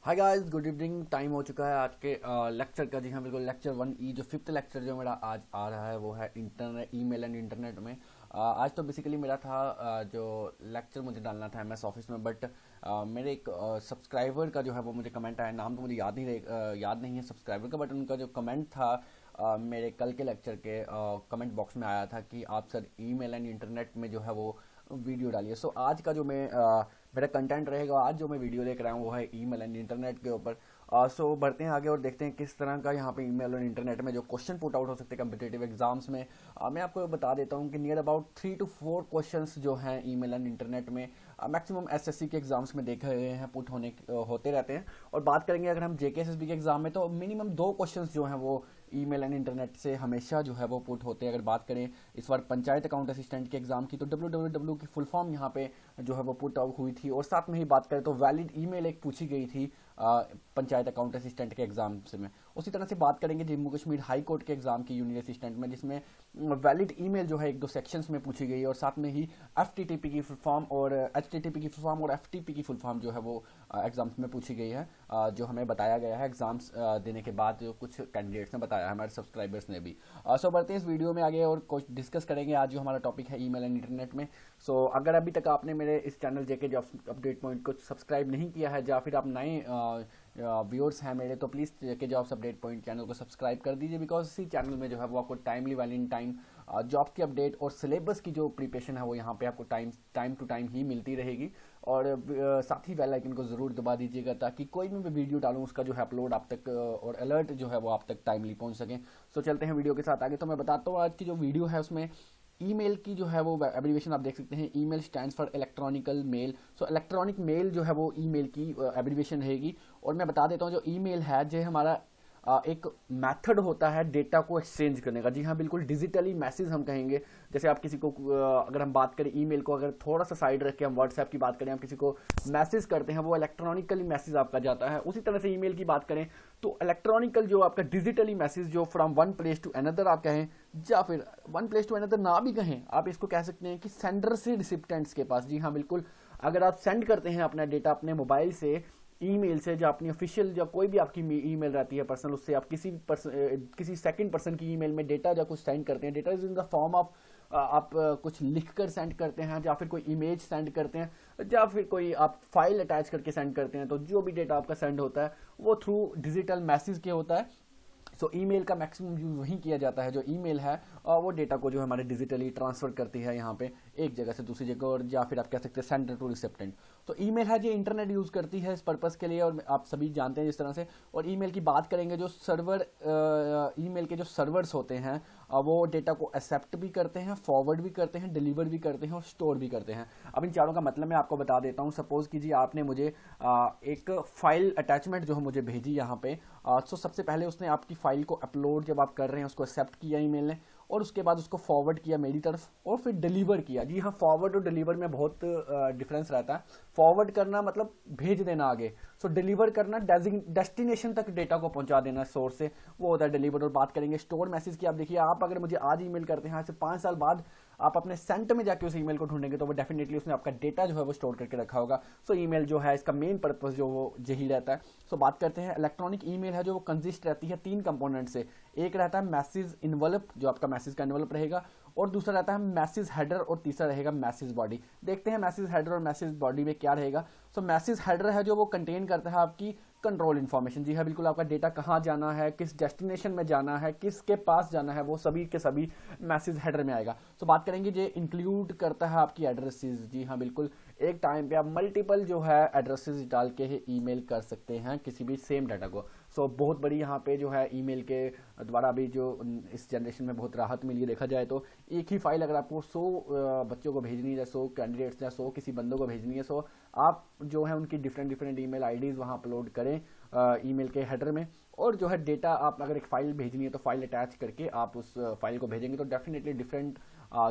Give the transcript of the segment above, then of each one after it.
Hi guys, good evening. Time हो चुका है आज के लेक्चर का। जी हाँ, बिल्कुल लेक्चर 1E जो फिफ्थ लेक्चर जो मेरा आज आ रहा है वो है इंटरनेट, ईमेल एंड इंटरनेट में। आज तो बेसिकली मेरा था जो लेक्चर मुझे डालना था एमएस ऑफिस में, बट मेरे एक सब्सक्राइबर का जो है वो मुझे कमेंट आया। नाम तो मुझे याद नहीं है सब्सक्राइबर का, बट उनका जो कमेंट था मेरे कल के लेक्चर के कमेंट बॉक्स में आया था कि आप सर ईमेल एंड इंटरनेट में जो है वो वीडियो डालिए। सो आज का जो मेरा कंटेंट रहेगा, आज जो मैं वीडियो लेकर आया हूँ वो है ईमेल एंड इंटरनेट के ऊपर। सो बढ़ते हैं आगे और देखते हैं किस तरह का यहाँ पे ईमेल और इंटरनेट में जो क्वेश्चन पुट आउट हो सकते हैं कम्पिटेटिव एग्जाम्स में। मैं आपको बता देता हूँ कि नियर अबाउट 3 to 4 क्वेश्चंस जो हैं ईमेल एंड इंटरनेट में मैक्सिमम एसएससी के एग्जाम्स में देखे गए हैं, पुट होते रहते हैं। और बात करेंगे अगर हम जेके एसएसबी के एग्जाम में, तो मिनिमम 2 क्वेश्चंस जो हैं वो ईमेल एंड इंटरनेट से हमेशा जो है वो पुट होते हैं। अगर बात करें इस बार पंचायत अकाउंट असिस्टेंट के एग्जाम की, तो डब्ल्यू की फुल फॉर्म यहाँ पे जो है वो पुट आउट हुई थी। और साथ में ही बात करें तो वैलिड ईमेल एक पूछी गई थी पंचायत अकाउंट असिस्टेंट के एग्जाम से में। उसी तरह से बात करेंगे जम्मू कश्मीर हाई कोर्ट के एग्जाम की यूनिट असिस्टेंट में, जिसमें वैलिड ईमेल जो है 1-2 सेक्शंस में पूछी गई है। और साथ में ही एफटीटीपी की फुल फॉर्म और एचटीटीपी की फुल फॉर्म और एफटीपी की फुल फॉर्म जो है वो एग्जाम्स में पूछी गई है, जो हमें बताया गया है एग्जाम्स देने के बाद, जो कुछ कैंडिडेट्स ने बताया है, हमारे सब्सक्राइबर्स ने भी। सो बढ़ते हैं इस वीडियो में आगे और कुछ डिस्कस करेंगे आज जो हमारा टॉपिक है ईमेल एंड इंटरनेट में। सो अगर अभी तक आपने मेरे इस चैनल जेके जॉब्स अपडेट पॉइंट को सब्सक्राइब नहीं किया है, या फिर आप नए व्यूअर्स हैं मेरे, तो please JK jobs update point channel को सब्सक्राइब कर दीजिए, बिकॉज इसी चैनल में जो है वो आपको टाइमली वैलिड टाइम जॉब की अपडेट और सिलेबस की जो प्रिपरेशन है वो यहाँ पे आपको टाइम टू टाइम ही मिलती रहेगी। और साथ ही बेल आइकन को ज़रूर दबा दीजिएगा ताकि कोई भी मैं वीडियो डालूँ उसका जो है अपलोड आप तक और अलर्ट जो है वो आप तक टाइमली पहुँच सकें। सो चलते हैं वीडियो के साथ आगे। तो मैं बताता हूँ आज की जो वीडियो है उसमें ईमेल की जो है वो एब्रीविएशन आप देख सकते हैं। Email stands for electronical mail. So electronic mail जो है वो ईमेल की एब्रीविएशन रहेगी। और मैं बता देता हूँ जो ईमेल है जो हमारा एक मेथड होता है डेटा को एक्सचेंज करने का। जी हाँ, बिल्कुल डिजिटली मैसेज हम कहेंगे। जैसे आप किसी को अगर हम बात करें ईमेल को, अगर थोड़ा सा साइड रख के हम व्हाट्सएप की बात करें, हम किसी को मैसेज करते हैं वो इलेक्ट्रॉनिकली मैसेज आपका जाता है। उसी तरह से ईमेल की बात करें तो इलेक्ट्रॉनिकल जो आपका डिजिटली मैसेज जो from one place to another आप कहें, या फिर वन प्लेस टू अनदर ना भी कहें, आप इसको कह सकते हैं कि सेंडर से रिसिप्टेंट्स के पास। जी हाँ, बिल्कुल। अगर आप सेंड करते हैं अपना डेटा अपने मोबाइल से ईमेल से, जो अपनी ऑफिशियल या कोई भी आपकी ईमेल रहती है पर्सनल, उससे आप किसी सेकंड पर्सन की ईमेल में डेटा या कुछ सेंड करते हैं, data is in the form of आप कुछ लिखकर सेंड करते हैं, या फिर कोई इमेज सेंड करते हैं, या फिर कोई आप फाइल अटैच करके सेंड करते हैं, तो जो भी डेटा आपका सेंड होता है वो थ्रू डिजिटल मैसेज के होता है। सो ईमेल का मैक्सिमम यूज वहीं किया जाता है। जो ईमेल है वो डेटा को जो हमारे डिजिटली ट्रांसफर करती है यहाँ पे एक जगह से दूसरी जगह, और या फिर आप कह सकते हैं सेंडर टू रिसेप्टेंट। तो ईमेल है जो इंटरनेट यूज करती है इस पर्पस के लिए, और आप सभी जानते हैं जिस तरह से। और ईमेल की बात करेंगे, जो सर्वर ईमेल के जो सर्वर्स होते हैं वो डेटा को एक्सेप्ट भी करते हैं, फॉरवर्ड भी करते हैं, डिलीवर भी करते हैं और स्टोर भी करते हैं। अब इन चारों का मतलब मैं आपको बता देता हूँ। सपोज कीजिए आपने मुझे एक फाइल अटैचमेंट जो है मुझे भेजी यहाँ पे। तो सबसे पहले उसने आपकी फाइल को अपलोड जब आप कर रहे हैं उसको एक्सेप्ट किया ईमेल ने, और उसके बाद उसको फॉरवर्ड किया मेरी तरफ, और फिर डिलीवर किया। जी हाँ, फॉरवर्ड और डिलीवर में बहुत डिफरेंस रहता है। फॉरवर्ड करना मतलब भेज देना आगे, सो डिलीवर करना डेस्टिनेशन तक डेटा को पहुंचा देना सोर्स से, वो होता है डिलीवर। और बात करेंगे स्टोर मैसेज की। आप देखिए, आप अगर मुझे आज ईमेल करते हैं, आज से 5 साल बाद आप अपने सेंट में जाके उस ईमेल को ढूंढेंगे तो वो डेफिनेटली उसने आपका डेटा जो है वो स्टोर करके रखा होगा। सो ईमेल जो है इसका मेन पर्पस जो वो यही रहता है। सो बात करते हैं इलेक्ट्रॉनिक ईमेल है जो वो कंसिस्ट रहती है 3 कंपोनेंट से। एक रहता है मैसेज इन्वेलप, जो आपका मैसेज का इन्वेलप रहेगा, और दूसरा रहता है मैसेज हेडर, और तीसरा रहेगा मैसेज बॉडी। देखते हैं मैसेज हेडर और मैसेज बॉडी में क्या रहेगा। सो मैसेज हेडर है जो वो कंटेन करता है आपकी कंट्रोल इन्फॉर्मेशन। जी है, बिल्कुल। आपका डेटा कहाँ जाना है, किस डेस्टिनेशन में जाना है, किसके पास जाना है, वो सभी के सभी मैसेज हेडर में आएगा। सो बात करेंगे ये इंक्लूड करता है आपकी एड्रेसेस। जी हाँ, बिल्कुल। एक टाइम पे आप मल्टीपल जो है एड्रेसेस डाल के ही ईमेल कर सकते हैं किसी भी सेम डाटा को। सो बहुत बड़ी यहाँ पे जो है ईमेल के द्वारा अभी जो इस जनरेशन में बहुत राहत मिली है। देखा जाए तो एक ही फाइल अगर आपको 100 बच्चों को भेजनी है, 100 कैंडिडेट्स या 100 किसी बंदों को भेजनी है, सो आप जो है उनकी डिफरेंट ईमेल आईडीज वहाँ अपलोड करें ईमेल के हेडर में, और जो है डेटा आप अगर एक फाइल भेजनी है तो फाइल अटैच करके आप उस फाइल को भेजेंगे तो डेफिनेटली डिफरेंट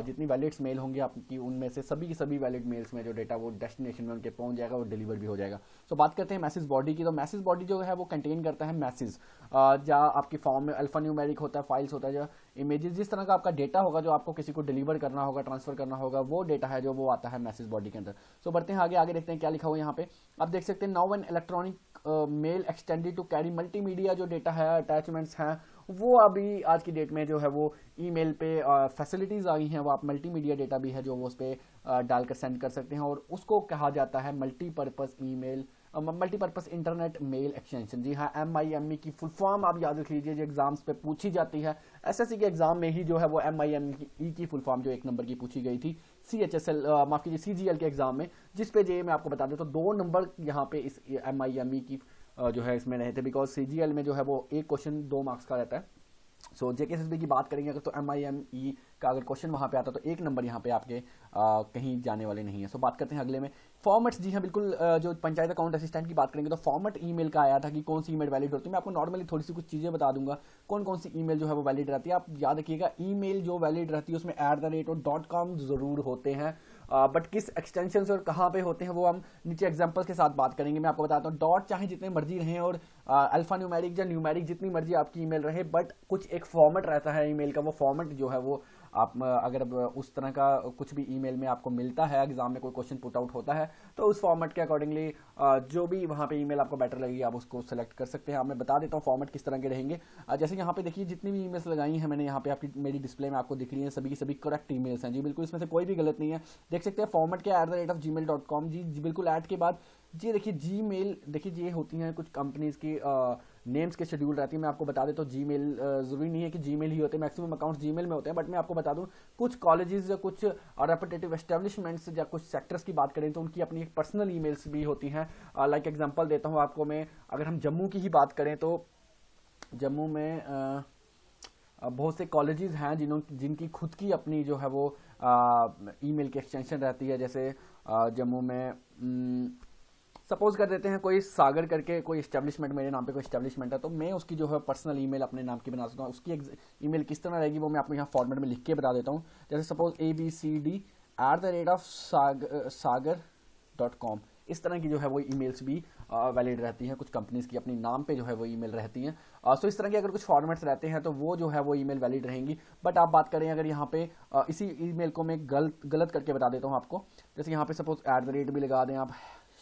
जितनी वैलिड्स मेल होंगी आपकी, उनमें से सभी की सभी वैलिड मेल्स में जो डेटा वो डेस्टिनेशन में उनके पहुंच जाएगा और डिलीवर भी हो जाएगा। सो बात करते हैं मैसेज बॉडी की। तो मैसेज बॉडी जो है वो कंटेन करता है मैसेज, जहाँ आपकी फॉर्म में अल्फा न्यूमेरिक होता है, फाइल्स होता है, जो इमेजेस, जिस तरह का आपका डेटा होगा जो आपको किसी को डिलीवर करना होगा, ट्रांसफर करना होगा, वो डेटा है जो वो आता है मैसेज बॉडी के अंदर। सो बढ़ते हैं आगे। आगे देखते हैं क्या लिखा हुआ है यहाँ पे। आप देख सकते हैं, now when electronic mail extended to carry multimedia जो डेटा है, अटैचमेंट्स हैं, वो अभी आज की डेट में जो है वो ईमेल पे फैसिलिटीज़ आ गई हैं। वो आप मल्टीमीडिया डेटा भी है जो वो उस पर डालकर सेंड कर सकते हैं, और उसको कहा जाता है multipurpose email, multipurpose internet mail extension. जी हाँ, MIME की फुल फॉर्म आप याद रख लीजिए, जो एग्जाम्स पे पूछी जाती है। SSC के एग्जाम में ही जो है वो MIME की फुल फॉर्म जो 1 नंबर की पूछी गई थी CHSL, माफ कीजिए CGL के एग्जाम में, जिस पे जे मैं आपको बता दें तो 2 नंबर यहाँ पे इस MIME की जो है इसमें रहे थे, बिकॉज CGL में जो है वो एक क्वेश्चन 2 मार्क्स का रहता है। सो JKSSB की बात करेंगे अगर, तो MIME का अगर क्वेश्चन वहाँ पे आता तो 1 नंबर यहाँ पे आपके कहीं जाने वाले नहीं है। सो बात करते हैं अगले में फॉर्मेट्स। जी हाँ बिल्कुल, जो पंचायत अकाउंट असिस्टेंट की बात करेंगे तो फॉर्मेट ईमेल का आया था कि कौन सी ईमेल वैलिड होती है। मैं आपको नॉर्मली थोड़ी सी कुछ चीज़ें बता दूंगा कौन कौन सी ईमेल जो है वो वैलिड रहती है। आप याद रखिएगा, ईमेल जो वैलिड रहती है उसमें @ और .com जरूर होते हैं, बट किस एक्सटेंशन से और कहाँ पे होते हैं वो हम नीचे एग्जांपल्स के साथ बात करेंगे। मैं आपको बताता हूँ, डॉट चाहे जितने मर्जी रहें और अल्फा न्यूमेरिक या न्यूमेरिक जितनी मर्जी आपकी ईमेल रहे, बट कुछ एक फॉर्मेट रहता है ईमेल का। वो फॉर्मेट जो है वो आप अगर उस तरह का कुछ भी ईमेल में आपको मिलता है, एग्जाम में कोई क्वेश्चन पुट आउट होता है, तो उस फॉर्मेट के अकॉर्डिंगली जो भी वहाँ पे ईमेल आपको बेटर लगेगी आप उसको सेलेक्ट कर सकते हैं। अब मैं बता देता हूँ फॉर्मेट किस तरह के रहेंगे। जैसे यहाँ पे देखिए, जितनी भी ईमेल्स लगाई हैं मैंने यहाँ पे आपकी मेरी डिस्प्ले में आपको दिख रही है, सभी की सभी करेक्ट ईमेल्स हैं जी, बिल्कुल इसमें से कोई भी गलत नहीं है। देख सकते हैं फॉर्मेट के @gmail.com जी, बिल्कुल ऐड के बाद जी देखिए जीमेल, देखिए ये होती हैं कुछ कंपनीज की नेम्स के शेड्यूल रहती है। मैं आपको बता देता हूँ, जीमेल जरूरी नहीं है कि जीमेल ही होते हैं, मैक्सिमम अकाउंट्स जीमेल में होते हैं, बट मैं आपको बता दूं कुछ कॉलेजेस या कुछ रेपुटेटिव एस्टेब्लिशमेंट्स या कुछ सेक्टर्स की बात करें तो उनकी अपनी एक पर्सनल ईमेल्स भी होती हैं। लाइक एग्जांपल देता हूँ आपको मैं, अगर हम जम्मू की ही बात करें तो जम्मू में बहुत से कॉलेजेस हैं जिनकी खुद की अपनी जो है वो ईमेल की एक्सटेंशन रहती है। जैसे जम्मू में सपोज कर देते हैं कोई सागर करके कोई एस्टेब्लिशमेंट, मेरे नाम पे कोई एस्टेब्लिशमेंट है, तो मैं उसकी जो है पर्सनल ईमेल अपने नाम की बना सकता हूँ। उसकी ईमेल किस तरह रहेगी वो मैं आपको यहाँ फॉर्मेट में लिख के बता देता हूँ। जैसे सपोज abcd@sagar.com, इस तरह की जो है वो ईमेल्स भी वैलिड रहती हैं। कुछ कंपनीज की अपनी नाम पे जो है वो ईमेल रहती हैं। सो इस तरह के अगर कुछ फॉर्मेट्स रहते हैं तो वो जो है वो ईमेल वैलिड रहेंगी। बट आप बात करें अगर यहाँ पे इसी ईमेल को मैं गलत करके बता देता हूँ आपको। जैसे यहाँ पे सपोज @ भी लगा दें आप,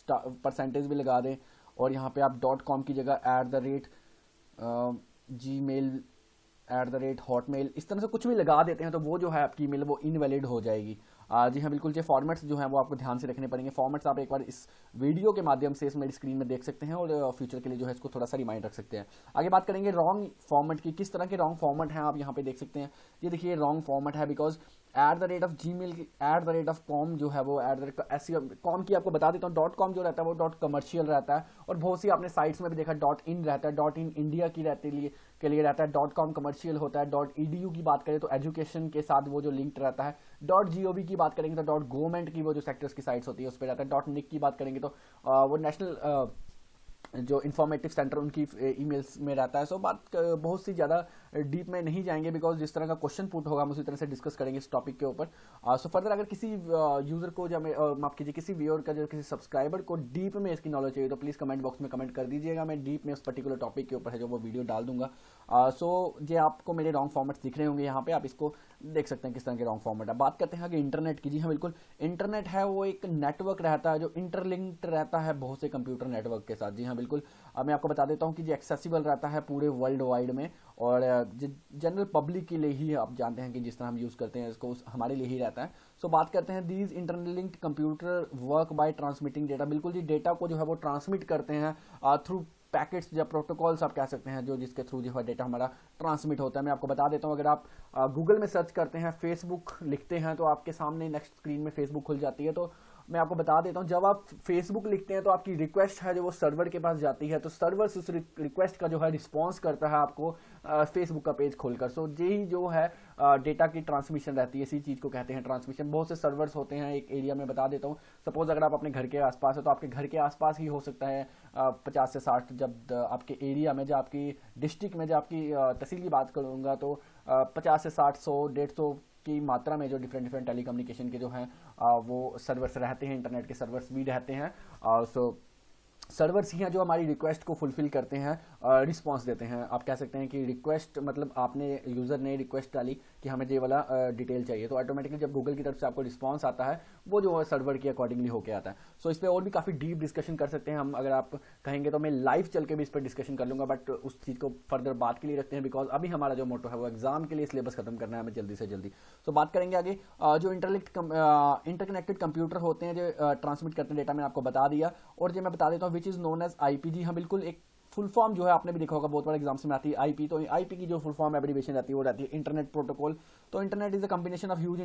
परसेंटेज भी लगा दें, और यहाँ पे आप .com की जगह @gmail @hotmail इस तरह से कुछ भी लगा देते हैं तो वो जो है आपकी ईमेल वो इनवैलिड हो जाएगी। जी हाँ बिल्कुल, ये फॉर्मेट्स जो हैं वो आपको ध्यान से रखने पड़ेंगे। फॉर्मेट्स आप एक बार इस वीडियो के माध्यम से इस मेरी स्क्रीन में देख सकते हैं और फ्यूचर के लिए जो है इसको थोड़ा सा रिमाइंड रख सकते हैं। आगे बात करेंगे रॉन्ग फॉर्मेट की, किस तरह के रॉन्ग फॉर्मेट हैं आप यहाँ पे देख सकते हैं। ये देखिए रॉन्ग फॉर्मेट है बिकॉज @gmail @com जो है वो .com की आपको बता देता हूँ। .com जो रहता है वो .commercial रहता है, और बहुत सी आपने साइट्स में भी देखा .in रहता है, .in इंडिया की रहती है के लिए रहता है, .com कमर्शियल होता है। .edu की बात करें तो एजुकेशन के साथ वो जो लिंक्ड रहता है। .gov की बात करेंगे तो .government की वो जो सेक्टर्स की साइट्स होती है उस पर रहता है। .nic की बात करेंगे तो वो नेशनल जो इंफॉर्मेटिव सेंटर उनकी ईमेल्स में रहता है। सो बात बहुत सी ज़्यादा डीप में नहीं जाएंगे बिकॉज जिस तरह का क्वेश्चन पुट होगा हम उसी तरह से डिस्कस करेंगे इस टॉपिक के ऊपर। सो फर्दर अगर किसी यूज़र को या माफ कीजिए किसी व्यूअर का जो किसी सब्सक्राइबर को डीप में इसकी नॉलेज चाहिए तो प्लीज़ कमेंट बॉक्स में कमेंट कर दीजिएगा। मैं डीप में उस पर्टिकुलर टॉपिक के ऊपर है जो वो वीडियो डाल दूंगा। सो ये आपको मेरे रॉन्ग फॉर्मेट्स दिख रहे होंगे यहाँ पे, आप इसको देख सकते हैं किस तरह के रॉन्ग फॉर्मेट है। बात करते हैं कि इंटरनेट की। जी हाँ बिल्कुल, इंटरनेट है वो एक नेटवर्क रहता है जो इंटरलिंक्ड रहता है बहुत से कंप्यूटर नेटवर्क के साथ। जी हाँ बिल्कुल, मैं आपको बता देता हूँ कि ये एक्सेसिबल रहता है पूरे वर्ल्ड वाइड में, और जनरल पब्लिक के लिए ही आप जानते हैं कि जिस तरह हम यूज़ करते हैं इसको हमारे लिए ही रहता है। सो बात करते हैं these interlinked computer work by transmitting data. बिल्कुल जी, डेटा को जो है वो ट्रांसमिट करते हैं थ्रू पैकेट्स या प्रोटोकॉल्स आप कह सकते हैं, जो जिसके थ्रू जो है डेटा हमारा ट्रांसमिट होता है। मैं आपको बता देता हूँ, अगर आप गूगल में सर्च करते हैं फेसबुक लिखते हैं तो आपके सामने नेक्स्ट स्क्रीन में फेसबुक खुल जाती है। तो मैं आपको बता देता हूँ, जब आप फेसबुक लिखते हैं तो आपकी रिक्वेस्ट है जो वो सर्वर के पास जाती है, तो सर्वर उस रिक्वेस्ट का जो है रिस्पॉन्स करता है आपको फेसबुक का पेज खोलकर। सो यही जो है डेटा की ट्रांसमिशन रहती है, इसी चीज़ को कहते हैं ट्रांसमिशन। बहुत से सर्वर्स होते हैं एक एरिया में, बता देता हूँ। सपोज अगर आप अपने घर के आसपास है तो आपके घर के आसपास ही हो सकता है 50 से 60, जब आपके एरिया में, जो आपकी डिस्ट्रिक्ट में, जो आपकी तहसील की बात करूँगा तो 50 से 60, 100, 150 की मात्रा में जो डिफरेंट टेलीकम्युनिकेशन के जो हैं वो सर्वर्स रहते हैं, इंटरनेट के सर्वर्स भी रहते हैं। सो सर्वर्स ही हैं जो हमारी रिक्वेस्ट को फुलफिल करते हैं, रिस्पांस देते हैं। आप कह सकते हैं कि रिक्वेस्ट मतलब आपने यूज़र ने रिक्वेस्ट डाली कि हमें ये वाला डिटेल चाहिए, तो ऑटोमेटिकली जब गूगल की तरफ से आपको रिस्पॉन्स आता है वो जो है सर्वर के अकॉर्डिंगली होके आता है। सो इस पर और भी काफ़ी डीप डिस्कशन कर सकते हैं हम, अगर आप कहेंगे तो मैं लाइव चल के भी इस पर डिस्कशन कर लूँगा, बट उस चीज़ को फर्दर बात के लिए रखते हैं, बिकॉज अभी हमारा जो मोटो है वो एग्जाम के लिए सिलेबस खत्म करना है हमें जल्दी से जल्दी। सो बात करेंगे आगे। जो इंटरकनेक्टेड कंप्यूटर होते हैं जो ट्रांसमिट करते हैं डेटा, मैंने आपको बता दिया। और जो मैं बता देता हूँ which is known as IP. जी हाँ बिल्कुल, एक फुल फॉर्म जो है आपने भी देखा होगा, बहुत बड़ा एग्जाम्स में आती है आईपी। तो आईपी की जो फुल फॉर्म एब्रिविएशन रहती है वो रहती है इंटरनेट प्रोटोकॉल। तो internet is a combination of huge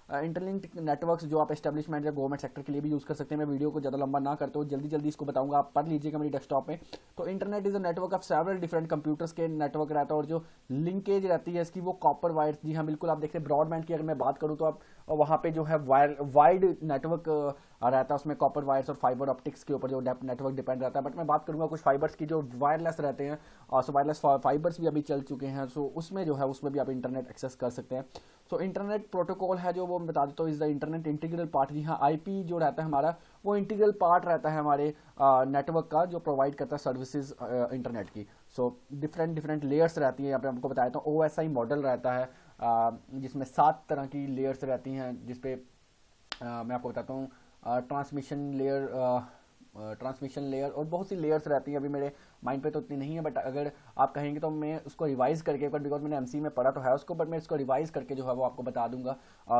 interlinked networks जो आप एस्टेब्लिशमेंट या गवर्नमेंट सेक्टर के लिए भी यूज कर सकते हैं। मैं वीडियो को ज़्यादा लंबा ना करते हो, जल्दी जल्दी इसको बताऊंगा, आप पढ़ लीजिएगा मेरी डेस्कटॉप में। तो internet is a network of several different computers के नेटवर्क रहता है, और जो लिंकेज रहती है इसकी वो कॉपर वायर। जी हाँ बिल्कुल, आप देखते हैं ब्रॉडबैंड की अगर मैं बात करूँ तो आप वहाँ पे जो है वाइड नेटवर्क रहता है, उसमें कॉपर वायर्स और फाइबर ऑप्टिक्स के ऊपर जो नेटवर्क डिपेंड रहता है। बट मैं बात करूंगा कुछ फाइबर्स की जो वायरलेस रहते हैं, सो वायरलेस फाइबर्स भी अभी चल चुके हैं। सो उसमें जो है उसमें भी आप इंटरनेट एक्सेस कर सकते हैं। सो इंटरनेट प्रोटोकॉल है जो वो मैं बता देता हूँ, is the internet integral part. जी हाँ, आईपी जो रहता है हमारा वो इंटीग्रल पार्ट रहता है हमारे नेटवर्क का, जो प्रोवाइड करता है सर्विसेज इंटरनेट की। सो डिफरेंट लेयर्स रहती है, यहाँ पे आपको बताया था OSI मॉडल रहता है, जिसमें 7 तरह की लेयर्स रहती हैं, जिसपे मैं आपको बताता हूँ ट्रांसमिशन लेयर और बहुत सी लेयर्स रहती हैं। अभी मेरे माइंड पे तो इतनी नहीं है, बट अगर आप कहेंगे तो मैं उसको रिवाइज करके, बट बिकॉज मैंने एमसी में पढ़ा तो है उसको, बट मैं इसको रिवाइज करके जो है वो आपको बता दूंगा।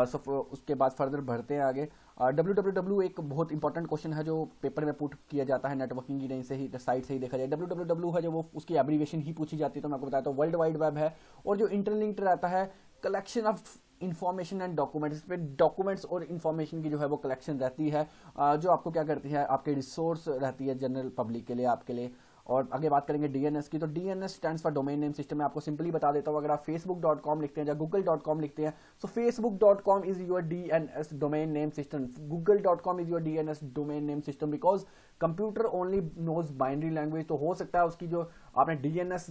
सो उसके बाद फर्दर बढ़ते हैं आगे। www एक बहुत इंपॉर्टेंट क्वेश्चन है जो पेपर में पुट किया जाता है नेटवर्किंग की से ही साइट से ही देखा जाए। www है जो वो उसकी एब्रीविएशन ही पूछी जाती है, तो मैं आपको बताता हूँ वर्ल्ड वाइड वेब है। और जो इंटरलिंक्ड रहता है collection of information and documents, पे डॉक्यूमेंट्स और इन्फॉर्मेशन की जो है वो कलेक्शन रहती है, जो आपको क्या करती है, आपके रिसोर्स रहती है जनरल पब्लिक के लिए, आपके लिए। और आगे बात करेंगे डीएनएस की, तो DNS stands for domain name system. मैं आपको सिंपली बता देता हूँ, अगर आप facebook.com लिखते हैं या google.com लिखते हैं, तो facebook.com is your DNS domain name system, google.com is your DNS domain name system, because computer only knows binary language. तो हो सकता है उसकी जो आपने डीएनएस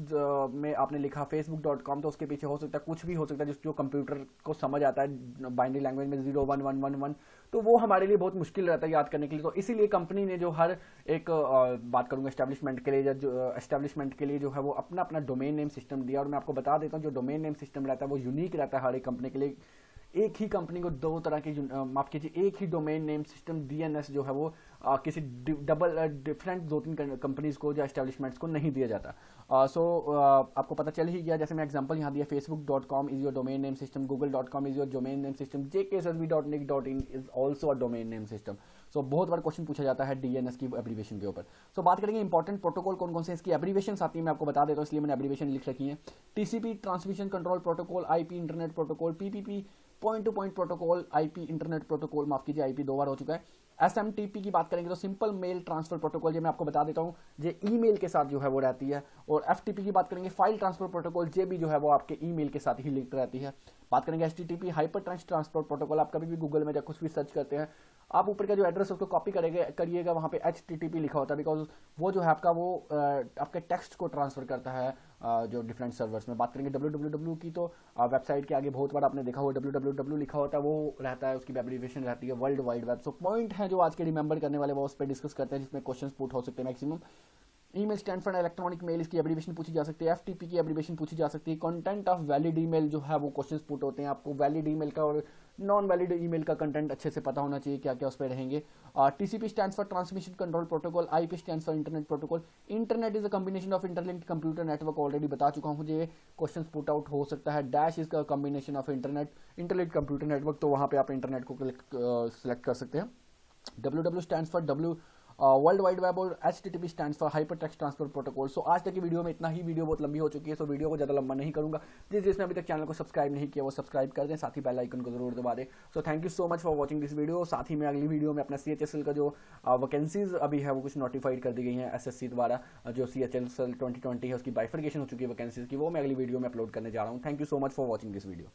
में आपने लिखा facebook.com, तो उसके पीछे हो सकता है कुछ भी हो सकता है जो कंप्यूटर को समझ आता है बाइनरी लैंग्वेज में 01111, तो वो हमारे लिए बहुत मुश्किल रहता है याद करने के लिए। तो इसीलिए कंपनी ने जो हर एक बात करूंगा एस्टेब्लिशमेंट के लिए, जो एस्टेब्लिशमेंट के लिए जो है वो अपना अपना डोमेन नेम सिस्टम दिया। और मैं आपको बता देता हूँ जो डोमेन नेम सिस्टम रहता है वो यूनिक रहता है हर एक कंपनी के लिए। एक ही कंपनी को दो तरह की माफ कीजिए एक ही डोमेन नेम सिस्टम डीएनएस जो है वो किसी डिफरेंट 2-3 कंपनीज को या एस्टेब्लिशमेंट्स को नहीं दिया जाता। आपको पता चल ही गया, जैसे मैं एग्जांपल यहाँ दिया, facebook.com is your domain name system, google.com is your domain name system, jksrv.nic.in is also a domain name system. So बहुत बार क्वेश्चन पूछा जाता है डीएनएस की एब्रीविएशन के ऊपर। सो बात करेंगे इंपॉर्टेंट प्रोटोकॉल कौन कौन से इसकी एब्रीविएशन आती है, मैं आपको बता देता हूँ, इसलिए मैंने एब्रीविएशन लिख रखी है। TCP transmission control protocol, IP internet protocol, PPP point two point protocol, IP internet protocol, माफ कीजिए आईपी 2 बार हो चुका है। एसएमटीपी की बात करेंगे तो सिंपल मेल ट्रांसफर प्रोटोकॉल, ये मैं आपको बता देता हूँ, ये ईमेल के साथ जो है वो रहती है। और एफटीपी की बात करेंगे फाइल ट्रांसफर प्रोटोकॉल, ये भी जो है वो आपके ईमेल के साथ ही लिंक रहती है। बात करेंगे HTTP hyper text transfer protocol, आप कभी भी गूगल में या कुछ भी सर्च करते हैं, आप ऊपर का जो एड्रेस उसको कॉपी करिएगा, वहाँ पे HTTP लिखा होता है, बिकॉज वो जो है आपका वो आपके टेक्स्ट को ट्रांसफर करता है जो डिफरेंट सर्वर्स में। बात करेंगे www की, तो वेबसाइट के आगे बहुत बार आपने देखा हुआ www लिखा होता है, वो रहता है, उसकी एब्रीविएशन रहती है world wide web. So point है जो आज के रिमेंबर करने वाले वो उस पर डिस्कस करते हैं, जिसमें क्वेश्चन पुट हो सकते हैं maximum. Email stand for electronic mail, इसकी एब्रीविएशन पूछी जा सकती है। एफटीपी की एब्रीविएशन पूछी जा सकती है। कंटेंट ऑफ वैलिड ईमेल जो है वो क्वेश्चंस पुट होते हैं, आपको वैलिड ईमेल का और नॉन वैलिड ईमेल का कंटेंट अच्छे से पता होना चाहिए, क्या क्या उस पर रहेंगे। TCP stands for transmission control protocol, IP stands for internet protocol. Internet is a combination of interlinked computer network, already बता चुका हूँ, मुझे क्वेश्चन पुट आउट हो सकता है। डैश इज का combination of interlinked computer network, तो वहाँ पे आप इंटरनेट को सिलेक्ट कर सकते हैं। www stands for world wide web, और HTTP stands for hypertext transfer protocol. सो आज तक की वीडियो में इतना ही, वीडियो बहुत लंबी हो चुकी है, सो वीडियो को ज़्यादा लंबा नहीं करूंगा। जिसने अभी तक चैनल को सब्सक्राइब नहीं किया वो सब्सक्राइब कर दें, साथ ही बेल आइकन को जरूर दबा दें। So thank you so much for watching this video. साथ ही में अगली वीडियो में अपना CHSL का जो वैकेंसीज अभी है वो कुछ नोटिफाइड कर दी गई हैं SSC द्वारा, जो CHSL 2020 है उसकी बाइफर्केशन हो चुकी है वैकेंसीज की, वो मैं अगली वीडियो में अपलोड करने जा रहा हूँ। Thank you so much for watching this video.